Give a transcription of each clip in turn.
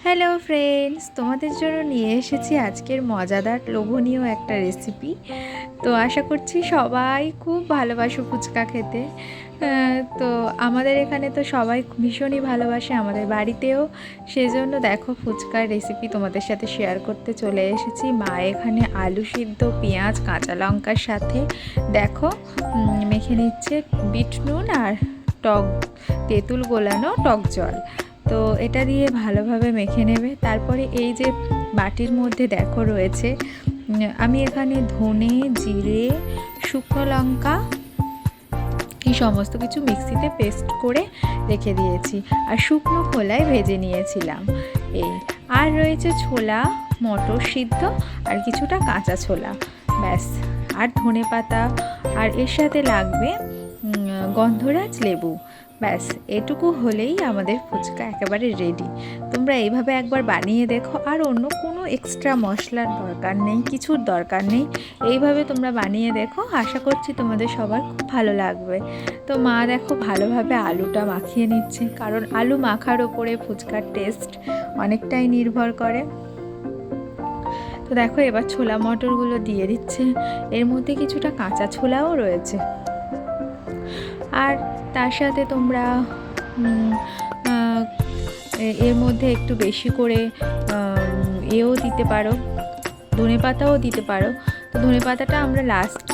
Hello friends, তোমাদের জন্য নিয়ে এসেছি আজকের মজাদার লোভনীয় একটা রেসিপি। তো আশা করছি সবাই খুব ভালোবাসো ফুচকা খেতে। তো আমাদের এখানে তো সবাই ভীষণই ভালোবাসে, আমাদের বাড়িতেও। সেজন্য দেখো ফুচকার রেসিপি তোমাদের সাথে শেয়ার করতে চলে এসেছি। মা এখানে আলু সিদ্ধ, পেঁয়াজ, কাঁচা লঙ্কার সাথে দেখো মেখে নিচ্ছে বিট নুন আর টক তেঁতুল গোলানো টক জল। তো এটা দিয়ে ভালোভাবে মেখে নেবে। তারপরে এই যে বাটির মধ্যে দেখো রয়েছে, আমি এখানে ধনে, জিরে, শুকনো লঙ্কা এই সমস্ত কিছু মিক্সিতে পেস্ট করে রেখে দিয়েছি, আর শুকনো খোলায় ভেজে নিয়েছিলাম এই। আর রয়েছে ছোলা, মটর সিদ্ধ আর কিছুটা কাঁচা ছোলা, ব্যাস। আর ধনে পাতা, আর এর সাথে লাগবে গন্ধরাজ লেবু। ব্যাস, এটুকু হলেই আমাদের ফুচকা একেবারে রেডি। তোমরা এইভাবে একবার বানিয়ে দেখো, আর অন্য কোনো এক্সট্রা মশলার দরকার নেই, কিছুর দরকার নেই। এইভাবে তোমরা বানিয়ে দেখো, আশা করছি তোমাদের সবার খুব ভালো লাগবে। তো মা দেখো ভালোভাবে আলুটা মাখিয়ে নিচ্ছে, কারণ আলু মাখার ওপরে ফুচকার টেস্ট অনেকটাই নির্ভর করে। তো দেখো এবার ছোলা মটরগুলো দিয়ে দিচ্ছে, এর মধ্যে কিছুটা কাঁচা ছোলাও রয়েছে। আর তার সাথে তোমরা এর মধ্যে একটু বেশি করে এও দিতে পারো, ধনে পাতাও দিতে পারো। তো ধনে পাতাটা আমরা লাস্ট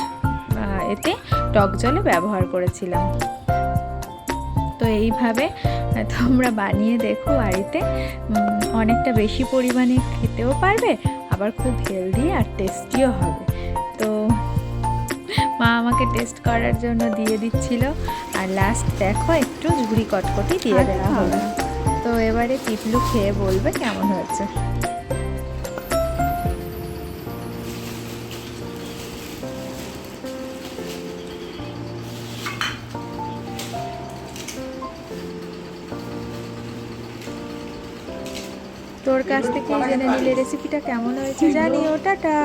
এতে টক জলে ব্যবহার করেছিলাম। তো এইভাবে তোমরা বানিয়ে দেখো বাড়িতে, অনেকটা বেশি পরিমাণে খেতেও পারবে, আবার খুব হেলদি আর টেস্টিও হবে। তো মা আমাকে টেস্ট করার জন্য দিয়ে দিচ্ছিল, আর লাস্ট দেখো একটু ঝুড়ি কটকটি দিয়ে দেওয়া হবে। তো এবারে পিপলু খেয়ে বলবে কেমন হয়েছে। তোর কাছ থেকে জেনে নিলে রেসিপিটা কেমন হয়েছে জানিও। টাটা।